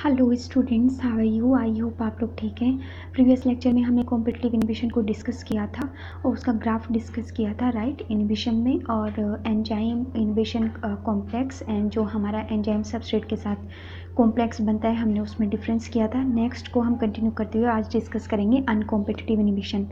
Hello students, how are you? I hope आप लोग ठीक हैं। प्रीवियस लेक्चर में हमने कॉम्पिटिटिव इनहिबिशन को डिस्कस किया था और उसका ग्राफ डिस्कस किया था, राइट, इनहिबिशन में, और एंजाइम इनहिबिशन कॉम्प्लेक्स एंड जो हमारा एंजाइम सबस्ट्रेट के साथ कॉम्प्लेक्स बनता है हमने उसमें डिफरेंस किया था। नेक्स्ट को हम कंटिन्यू करते हुए आज डिस्कस करेंगे अनकॉम्पिटिटिव इनहिबिशन।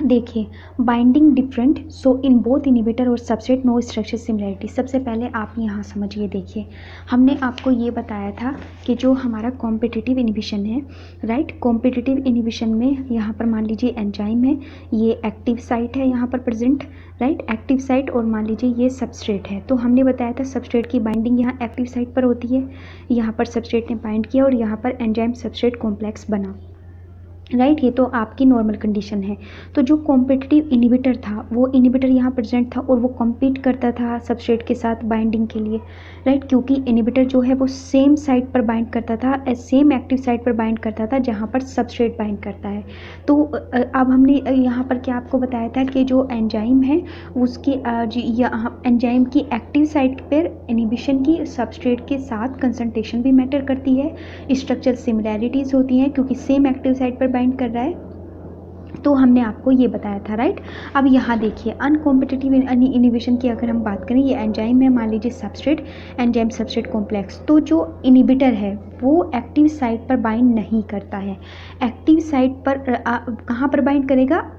देखिए, binding different, so in both inhibitor और सबस्ट्रेट नो स्ट्रक्चर सिमिलरिटी। सबसे पहले आप यहाँ समझिए, देखिए हमने आपको ये बताया था कि जो हमारा कॉम्पिटिटिव इनहिबिशन है, राइट, कॉम्पिटिटिव इनहिबिशन में यहाँ पर मान लीजिए एंजाइम है, ये एक्टिव साइट है यहाँ पर प्रेजेंट, राइट, एक्टिव साइट, और मान लीजिए ये सबस्ट्रेट है। तो हमने बताया था सबस्ट्रेट की बाइंडिंग यहाँ एक्टिव साइट पर होती है, यहाँ पर सबस्ट्रेट ने बाइंड किया और यहाँ पर एंजाइम सबस्ट्रेट कॉम्प्लेक्स बना, राइट, ये तो आपकी नॉर्मल कंडीशन है। तो जो कॉम्पिटिटिव इनहिबिटर था वो इनहिबिटर यहाँ प्रेजेंट था और वो कम्पीट करता था सबस्ट्रेट के साथ बाइंडिंग के लिए, राइट, क्योंकि इनहिबिटर जो है वो सेम साइट पर बाइंड करता था, सेम एक्टिव साइट पर बाइंड करता था जहाँ पर सबस्ट्रेट बाइंड करता है। तो अब हमने यहाँ पर क्या आपको बताया था कि जो एंजाइम है उसकी एंजाइम की एक्टिव साइट पर इनहिबिशन की सबस्ट्रेट के साथ कंसंट्रेशन भी मैटर करती है, स्ट्रक्चर सिमिलैरिटीज़ होती हैं क्योंकि सेम एक्टिव साइट पर बाइंड कर रहा है। तो हमने आपको ये बताया था, राइट। अब यहाँ देखिए अनकॉम्पिटिटिव इनहिबिशन की अगर हम बात करें, ये एंजाइम है, मान लीजिए सबस्ट्रेट, एंजाइम सबस्ट्रेट कॉम्प्लेक्स। तो जो इनहिबिटर है वो एक्टिव साइट पर बाइंड नहीं करता है। एक्टिव साइट पर कहाँ पर बाइंड करेगा?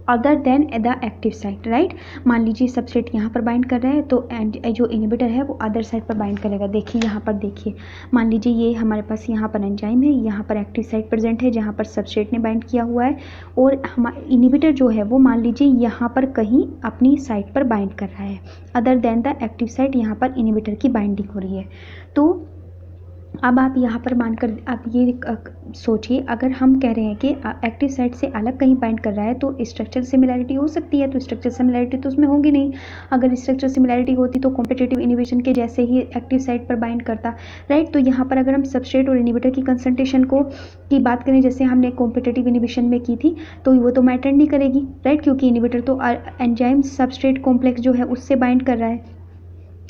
Other than the active site, right. मान लीजिए सबस्ट्रेट यहाँ पर बाइंड कर रहा है तो जो इनहिबिटर है वो अदर साइड पर बाइंड करेगा। देखिए यहाँ पर, देखिए मान लीजिए ये हमारे पास यहाँ पर एंजाइम है, यहाँ पर एक्टिव साइट प्रेजेंट है जहाँ पर सबस्ट्रेट ने बाइंड किया हुआ है, और हमारा इनहिबिटर जो है वो मान लीजिए यहाँ पर कहीं अपनी साइट पर बाइंड कर रहा है, other than the active site यहाँ पर इनहिबिटर की बाइंडिंग हो रही है। तो अब आप यहाँ पर मानकर आप ये सोचिए, अगर हम कह रहे हैं कि एक्टिव साइट से अलग कहीं बाइंड कर रहा है तो स्ट्रक्चर सिमिलैरिटी हो सकती है, तो स्ट्रक्चर सिमिलैरिटी तो उसमें होगी नहीं। अगर स्ट्रक्चर सिमिलैरिटी होती तो कॉम्पिटिटिव इनहिबिशन के जैसे ही एक्टिव साइट पर बाइंड करता, राइट। तो यहाँ पर अगर हम सबस्ट्रेट और इनहिबिटर की कंसंट्रेशन की बात करें जैसे हमने कॉम्पिटिटिव इनहिबिशन में की थी, तो वो तो मैटर नहीं करेगी, राइट, क्योंकि इनहिबिटर तो एंजाइम सबस्ट्रेट कॉम्प्लेक्स जो है उससे बाइंड कर रहा है।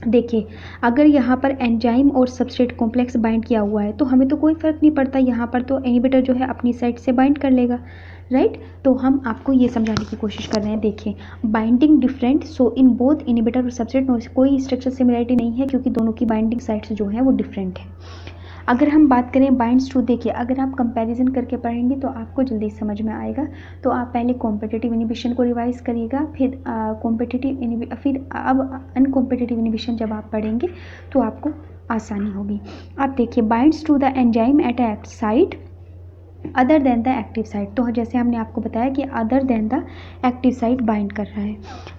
देखिए अगर यहाँ पर एंजाइम और सबस्ट्रेट कॉम्प्लेक्स बाइंड किया हुआ है तो हमें तो कोई फ़र्क नहीं पड़ता, यहाँ पर तो इनहिबिटर जो है अपनी साइड से बाइंड कर लेगा, राइट। तो हम आपको ये समझाने की कोशिश कर रहे हैं। देखिए binding different, so in both inhibitor और सबस्ट्रेट कोई स्ट्रक्चर सिमिलरिटी नहीं है क्योंकि दोनों की बाइंडिंग साइड्स जो है वो डिफरेंट है। अगर हम बात करें बाइंड्स टू, देखिए अगर आप कंपैरिजन करके पढ़ेंगे तो आपको जल्दी समझ में आएगा। तो आप पहले कॉम्पिटिटिव इनहिबिशन को रिवाइज करिएगा, फिर फिर अब अनकॉम्पिटिटिव इनहिबिशन जब आप पढ़ेंगे तो आपको आसानी होगी। आप देखिए binds to the enzyme at act site other than the active site, तो जैसे हमने आपको बताया कि other than the active site bind कर रहा है।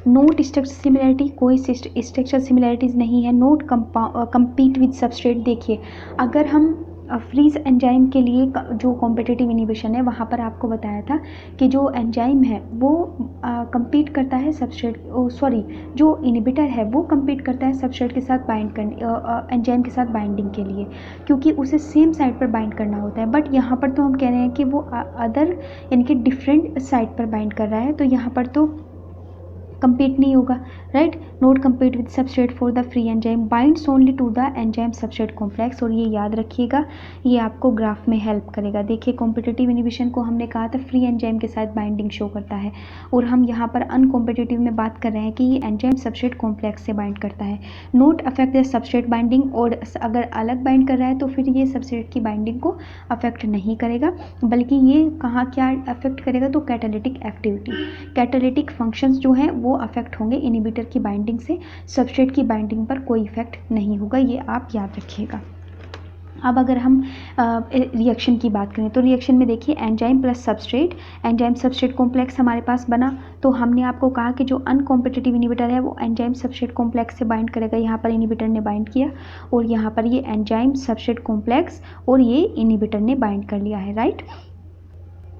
नोट स्ट्रक्चर सिमिलरिटी, कोई स्ट्रक्चर सिमिलरिटीज़ नहीं है। नोट कम्पीट विद सबस्ट्रेट, देखिए अगर हम फ्रीज एंजाइम के लिए जो कॉम्पिटिटिव इनहिबिशन है वहाँ पर आपको बताया था कि जो एंजाइम है वो कम्पीट करता है सबस्ट्रेट, जो इनहिबिटर है वो कम्पीट करता है सबस्ट्रेट के साथ बाइंड करने, एंजाइम के साथ बाइंडिंग के लिए, क्योंकि उसे सेम साइड पर बाइंड करना होता है। बट यहाँ पर तो हम कह रहे हैं कि वो अदर यानी कि डिफरेंट साइड पर बाइंड कर रहा है, तो यहाँ पर तो compete नहीं होगा, right. Note compete with substrate for the free enzyme, binds only to the enzyme substrate complex, और ये याद रखिएगा, ये आपको ग्राफ में हेल्प करेगा। देखिए कॉम्पिटिटिव इनहिबिशन को हमने कहा था फ्री एंजाइम के साथ बाइंडिंग शो करता है, और हम यहाँ पर अनकॉम्पिटिटिव में बात कर रहे हैं कि ये एंजाइम सबस्ट्रेट कॉम्प्लेक्स से बाइंड करता है। Note affect the substrate binding, और अगर अलग बाइंड कर रहा है तो फिर ये सबस्ट्रेट की बाइंडिंग को अफेक्ट नहीं करेगा, बल्कि ये कहाँ क्या अफेक्ट करेगा, तो कैटालिटिक एक्टिविटी, कैटालिटिक फंक्शंस जो हैं वो अफेक्ट होंगे इनहिबिटर की बाइंडिंग से, सबस्ट्रेट की बाइंडिंग पर कोई इफेक्ट नहीं होगा, ये आप याद रखिएगा। अब अगर हम रिएक्शन की बात करें तो रिएक्शन में देखिए enzyme plus substrate, enzyme substrate complex हमारे पास बना, तो हमने आपको कहा कि जो अनकॉम्पिटिटिव इनहिबिटर है वो एंजाइम सबस्ट्रेट कॉम्प्लेक्स से बाइंड करेगा। यहाँ पर इनहिबिटर ने बाइंड किया और यहाँ पर ये एंजाइम सबस्ट्रेट कॉम्प्लेक्स और ये इनहिबिटर ने बाइंड कर लिया है, राइट।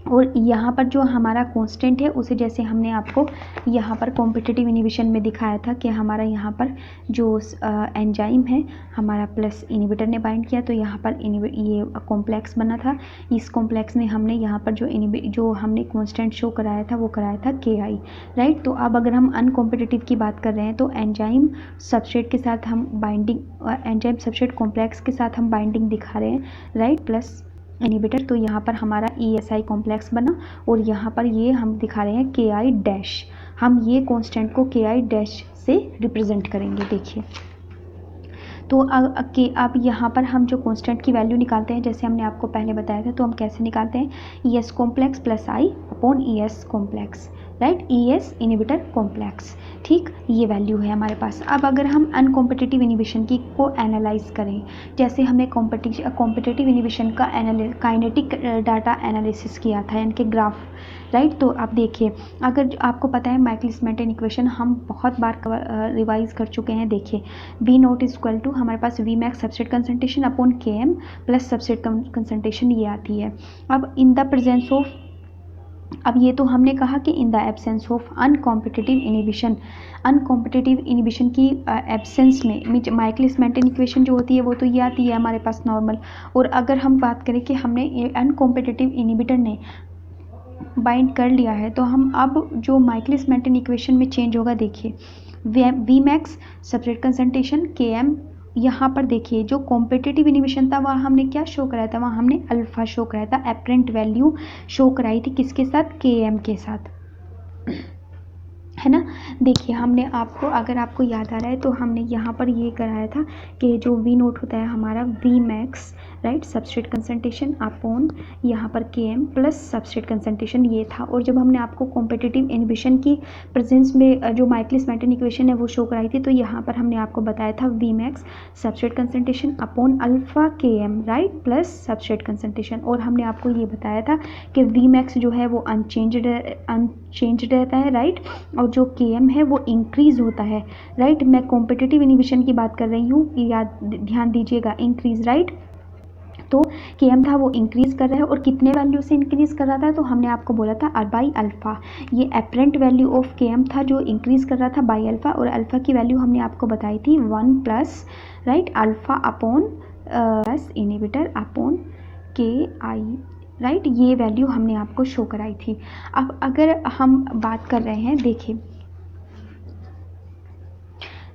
और यहाँ पर जो हमारा कांस्टेंट है उसे जैसे हमने आपको यहाँ पर कॉम्पिटिटिव इनिबिशन में दिखाया था कि हमारा यहाँ पर जो एंजाइम है हमारा प्लस इनिबिटर ने बाइंड किया, तो यहाँ पर ये कॉम्प्लेक्स बना था। इस कॉम्प्लेक्स में हमने यहाँ पर जो हमने कांस्टेंट शो कराया था वो कराया था KI, राइट। तो अब अगर हम अनकॉम्पिटिटिव की बात कर रहे हैं तो एंजाइम सबस्ट्रेट के साथ हम बाइंडिंग, एंजाइम सबस्ट्रेट कॉम्प्लेक्स के साथ हम बाइंडिंग दिखा रहे हैं, राइट, प्लस इनिबिटर। तो यहाँ पर हमारा ESI कॉम्प्लेक्स बना और यहाँ पर ये हम दिखा रहे हैं KI डैश। हम ये कांस्टेंट को KI डैश से रिप्रेजेंट करेंगे। देखिए तो अब यहाँ पर हम जो कांस्टेंट की वैल्यू निकालते हैं जैसे हमने आपको पहले बताया था, तो हम कैसे निकालते हैं, ES complex plus I upon ES complex, right, ES inhibitor complex. ठीक, ये वैल्यू है हमारे पास। अब अगर हम अनकॉम्पिटिटिव इनिबिशन की को एनालाइज करें, जैसे हमने कॉम्पिटिटिव इनिबिशन का काइनेटिक डाटा एनालिसिस किया था, यानी कि ग्राफ, राइट। तो आप देखिए, अगर आपको पता है माइकलिस मेंटेन इक्वेशन हम बहुत बार रिवाइज कर चुके हैं। देखिए V not is equal to हमारे पास V max substrate concentration upon Km plus substrate concentration, ये आती है। अब इन द प्रेजेंस ऑफ, अब ये तो हमने कहा कि in the absence of uncompetitive inhibition की एब्सेंस में माइकलिस मेंटेन इक्वेशन जो होती है वो तो ये आती है हमारे पास नॉर्मल। और अगर हम बात करें कि हमने अनकॉम्पिटिटिव इनिबिटर ने बाइंड कर लिया है, तो हम अब जो माइकलिस मेंटेन इक्वेशन में चेंज होगा, देखिए V max substrate concentration Km, यहाँ पर देखिए जो कॉम्पिटिटिव इनिबिशन था वहाँ हमने क्या शो कराया था, वहाँ हमने अल्फा शो कराया था, एपरेंट वैल्यू शो कराई थी किसके साथ, Km के साथ, है ना। देखिए हमने आपको, अगर आपको याद आ रहा है तो हमने यहाँ पर ये कराया था कि जो V नोट होता है हमारा V max, right, substrate concentration upon यहाँ पर Km प्लस सबस्ट्रेट कंसंट्रेशन, ये था। और जब हमने आपको कॉम्पिटिटिव इनिबिशन की प्रेजेंस में जो माइकलिस मेंटेन इक्वेशन है वो शो कराई थी, तो यहाँ पर हमने आपको बताया था V max substrate concentration upon alpha Km, right, plus substrate concentration. और हमने आपको ये बताया था कि V मैक्स जो है वो अनचेंज्ड रहता है, राइट, और जो Km है वो इंक्रीज होता है, राइट। मैं कॉम्पिटिटिव इनिबिशन की बात कर रही हूँ, याद ध्यान दीजिएगा, इंक्रीज, राइट। तो Km था वो इंक्रीज कर रहा है, और कितने वैल्यू से इंक्रीज कर रहा था, तो हमने आपको बोला था बाई अल्फा। ये एपरेंट वैल्यू ऑफ Km था जो इंक्रीज कर रहा था बाई अल्फा, और अल्फा की वैल्यू हमने आपको बताई थी 1 plus, right, alpha upon plus inhibitor upon KI, right, ये वैल्यू हमने आपको शो कराई थी। अब अगर हम बात कर रहे हैं,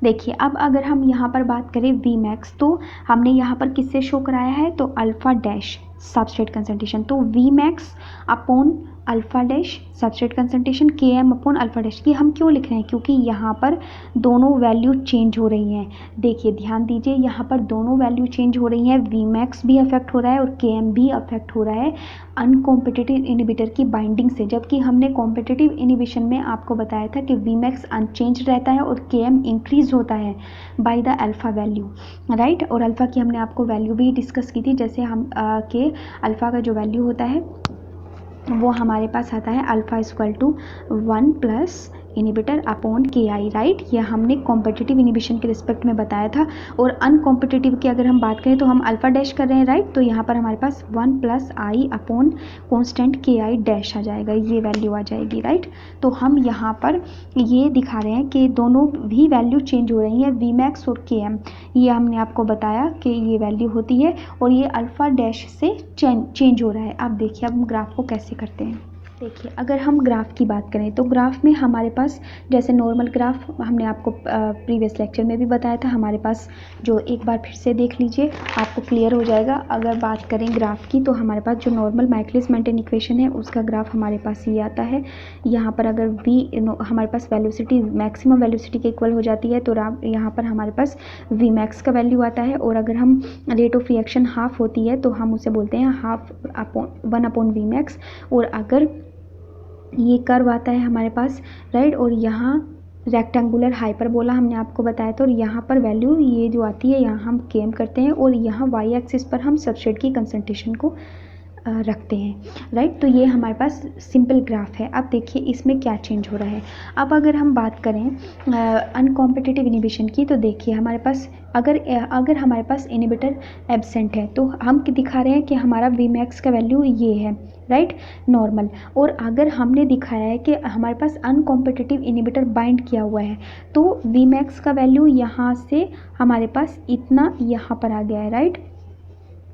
देखिए अब अगर हम यहाँ पर बात करें V मैक्स, तो हमने यहाँ पर किससे शो कराया है, तो अल्फा डैश सबस्ट्रेट कंसंट्रेशन, तो V max upon alpha dash substrate concentration Km upon alpha dash. ये हम क्यों लिख रहे हैं, क्योंकि यहाँ पर दोनों वैल्यू चेंज हो रही हैं। देखिए ध्यान दीजिए, यहाँ पर दोनों वैल्यू चेंज हो रही हैं, V मैक्स भी अफेक्ट हो रहा है और Km भी अफेक्ट हो रहा है अनकॉम्पिटिटिव इनिबिटर की बाइंडिंग से। जबकि हमने कॉम्पिटिटिव इनिबिशन में आपको बताया था कि V मैक्स अनचेंज रहता है और Km इंक्रीज होता है by the alpha value, right. और अल्फा की हमने आपको वैल्यू भी डिस्कस की थी, जैसे हम के अल्फा का जो वैल्यू होता है वो हमारे पास आता है alpha equal to 1 plus inhibitor upon KI, right. ये हमने कॉम्पिटिटिव इनिबिशन के रिस्पेक्ट में बताया था। और अनकॉम्पिटिटिव की अगर हम बात करें तो हम अल्फा डैश कर रहे हैं, राइट, तो यहाँ पर हमारे पास 1 plus I upon constant KI dash आ जाएगा, ये वैल्यू आ जाएगी, राइट। तो हम यहाँ पर ये दिखा रहे हैं कि दोनों भी वैल्यू चेंज हो रही हैं, V मैक्स और Km, ये हमने आपको बताया कि ये वैल्यू होती है और ये अल्फा डैश से चेंज हो रहा है। अब देखिए अब हम ग्राफ को कैसे करते हैं। देखिए अगर हम ग्राफ की बात करें तो ग्राफ में हमारे पास जैसे नॉर्मल ग्राफ हमने आपको प्रीवियस लेक्चर में भी बताया था, हमारे पास जो एक बार फिर से देख लीजिए आपको क्लियर हो जाएगा। अगर बात करें ग्राफ की तो हमारे पास जो नॉर्मल माइकलिस मेंटेन इक्वेशन है उसका ग्राफ हमारे पास ये आता है। यहाँ पर अगर हमारे पास वेलोसिटी मैक्सिमम वेलोसिटी के इक्वल हो जाती है तो यहाँ पर हमारे पास V मैक्स का वैल्यू आता है। और अगर हम रेट ऑफ रिएक्शन हाफ होती है तो हम उसे बोलते हैं half upon 1 upon V max. और अगर ये कर्व आता है हमारे पास, राइट, और यहाँ रेक्टेंगुलर हाइपरबोला हमने आपको बताया था, और यहाँ पर वैल्यू ये जो आती है यहाँ हम Km करते हैं और यहाँ y एक्सिस पर हम सबस्ट्रेट की कंसंट्रेशन को रखते हैं, राइट। तो ये हमारे पास सिंपल ग्राफ है। अब देखिए इसमें क्या चेंज हो रहा है। अब अगर हम बात करें अनकॉम्पिटिटिव इनिबिशन की, तो देखिए हमारे पास अगर हमारे पास इनिबिटर एब्सेंट है तो हम दिखा रहे हैं कि हमारा Vmax का वैल्यू ये है, राइट, नॉर्मल। और अगर हमने दिखाया है कि हमारे पास अनकॉम्पिटिटिव इनिबिटर बाइंड किया हुआ है तो Vmax का वैल्यू यहाँ से हमारे पास इतना यहाँ पर आ गया है, राइट।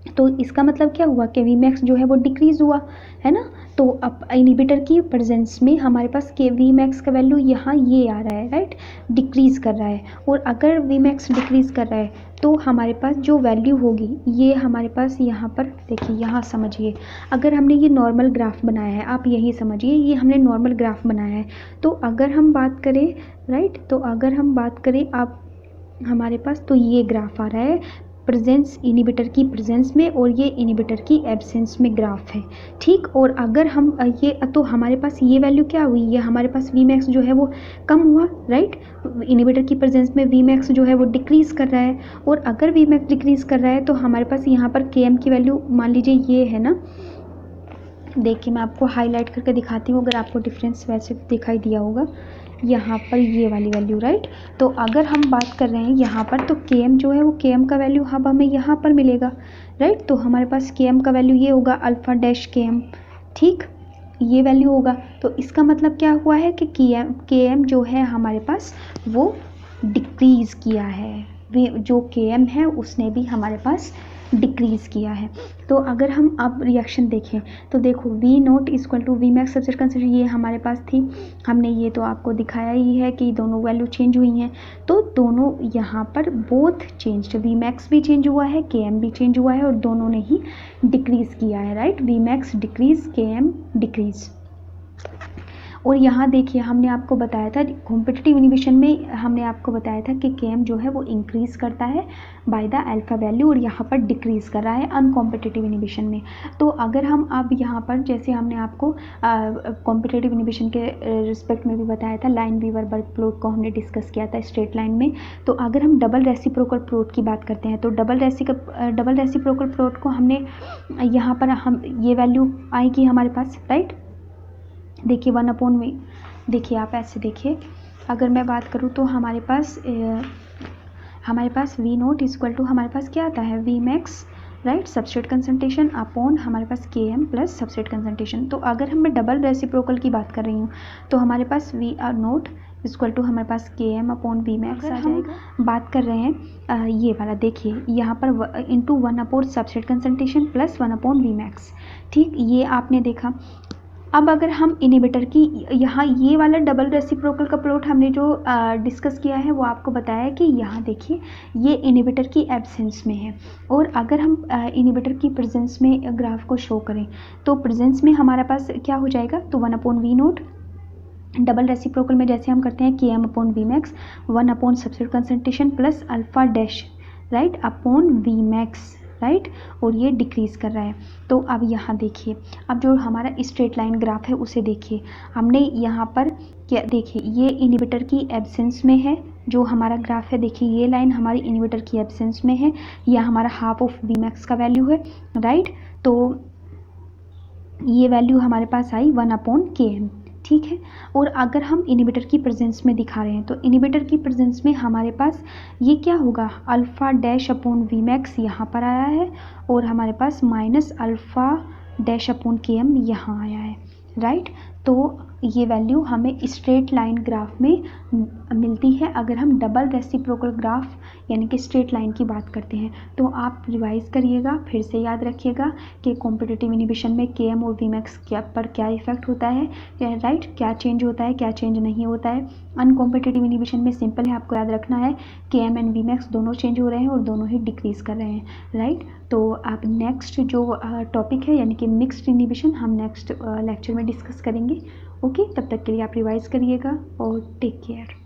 तो इसका मतलब क्या हुआ कि Vmax जो है वो डिक्रीज़ हुआ, है ना। तो अब इनिबिटर की प्रेजेंस में हमारे पास के Vmax का वैल्यू यहाँ ये आ रहा है, राइट, डिक्रीज़ कर रहा है। और अगर Vmax डिक्रीज़ कर रहा है तो हमारे पास जो वैल्यू होगी ये हमारे पास यहाँ पर देखिए, यहाँ समझिए, अगर हमने ये नॉर्मल ग्राफ बनाया है, आप यही समझिए ये हमने नॉर्मल ग्राफ बनाया है। तो अगर हम बात करें, राइट, तो अगर हम बात करें आप हमारे पास तो ये ग्राफ आ रहा है प्रेजेंस, इनिबिटर की प्रेजेंस में, और ये इनिबिटर की एब्सेंस में ग्राफ है, ठीक। और अगर हम ये तो हमारे पास ये वैल्यू क्या हुई, ये हमारे पास Vmax जो है वो कम हुआ, राइट। इनिबिटर की प्रेजेंस में Vmax जो है वो डिक्रीज़ कर रहा है। और अगर Vmax डिक्रीज़ कर रहा है तो हमारे पास यहाँ पर Km की वैल्यू मान लीजिए ये है ना, देखिए मैं आपको हाईलाइट करके दिखाती हूँ, अगर आपको डिफरेंस वैसे दिखाई दिया होगा यहाँ पर ये वाली वैल्यू, राइट। तो अगर हम बात कर रहे हैं यहाँ पर तो Km जो है वो Km का वैल्यू अब हमें यहाँ पर मिलेगा, राइट। तो हमारे पास Km का वैल्यू ये होगा अल्फ़ा डैश Km, ठीक, ये वैल्यू होगा। तो इसका मतलब क्या हुआ है कि Km जो है हमारे पास वो डिक्रीज़ किया है, जो Km है उसने भी हमारे पास डिक्रीज़ किया है। तो अगर हम अब रिएक्शन देखें तो देखो V0 equal to Vmax subset consider ये हमारे पास थी, हमने ये तो आपको दिखाया ही है कि दोनों वैल्यू चेंज हुई हैं। तो दोनों यहाँ पर बोथ चेंज, Vmax भी चेंज हुआ है, Km भी चेंज हुआ है, और दोनों ने ही डिक्रीज़ किया है, right. Vmax decrease, Km decrease. और यहाँ देखिए हमने आपको बताया था कॉम्पिटिटिव इनिबिशन में, हमने आपको बताया था कि Km जो है वो इंक्रीज़ करता है बाय द अल्फ़ा वैल्यू, और यहाँ पर डिक्रीज़ कर रहा है अनकॉम्पिटिटिव इनिबिशन में। तो अगर हम अब यहाँ पर जैसे हमने आपको कॉम्पिटिटिव इनिबिशन के रिस्पेक्ट में भी बताया था, लाइन वीवर बर्ग प्लॉट को हमने डिस्कस किया था स्ट्रेट लाइन में। तो अगर हम डबल रेसिप्रोकल प्लॉट की बात करते हैं तो डबल रेसिप्रोकल प्लॉट को हमने यहाँ पर हम ये वैल्यू आएगी हमारे पास, राइट। देखिए 1/v, देखिए आप ऐसे देखिए, अगर मैं बात करूँ तो हमारे पास V0 इक्वल टू हमारे पास क्या आता है Vmax, right, substrate concentration upon हमारे पास Km प्लस सबस्ट्रेट कंसंट्रेशन। तो अगर मैं डबल रेसिप्रोकल की बात कर रही हूँ तो हमारे पास V0 इक्वल टू हमारे पास Km अपॉन Vmax आ जाएगा। बात कर रहे हैं ये वाला, देखिए यहाँ पर into 1/, substrate concentration plus 1/, Vmax, ठीक, ये आपने देखा। अब अगर हम इनिबिटर की यहाँ ये वाला डबल रेसिप्रोकल का प्लॉट हमने जो डिस्कस किया है वो आपको बताया है कि यहाँ देखिए ये इनिबिटर की एब्सेंस में है, और अगर हम इनिबिटर की प्रेजेंस में ग्राफ को शो करें तो प्रेजेंस में हमारे पास क्या हो जाएगा, तो 1/V0, डबल रेसिप्रोकल में जैसे हम करते हैं Km upon Vmax, 1/, substrate concentration plus alpha dash, right, upon Vmax, right, और ये डिक्रीज़ कर रहा है। तो अब यहाँ देखिए, अब जो हमारा स्ट्रेट लाइन ग्राफ है उसे देखिए, हमने यहाँ पर क्या देखिए, ये इनिबिटर की एब्सेंस में है जो हमारा ग्राफ है, देखिए ये लाइन हमारी इनिबिटर की एब्सेंस में है, यह हमारा हाफ ऑफ Vmax का वैल्यू है, राइट। तो ये वैल्यू हमारे पास आई 1/Km, ठीक है। और अगर हम इनिबिटर की प्रेजेंस में दिखा रहे हैं तो इनिबिटर की प्रेजेंस में हमारे पास ये क्या होगा, अल्फ़ा डैश अपॉन Vmax यहाँ पर आया है, और हमारे पास minus alpha dash upon Km यहाँ आया है, राइट। तो ये वैल्यू हमें स्ट्रेट लाइन ग्राफ में मिलती है अगर हम डबल रेसिप्रोकल ग्राफ यानी कि स्ट्रेट लाइन की बात करते हैं। तो आप रिवाइज करिएगा, फिर से याद रखिएगा कि कॉम्पिटिटिव इनिबिशन में Km और Vmax पर क्या इफेक्ट होता है, राइट, क्या चेंज होता है, क्या चेंज नहीं होता है। अनकॉम्पिटिटिव इनिबिशन में सिंपल है, आपको याद रखना है Km एंड Vmax दोनों चेंज हो रहे हैं और दोनों ही डिक्रीज़ कर रहे हैं, राइट। तो आप नेक्स्ट जो टॉपिक है यानी कि मिक्स्ड इनिबिशन हम नेक्स्ट लेक्चर में डिस्कस करेंगे। ओके, तब तक के लिए आप रिवाइज करिएगा और टेक केयर।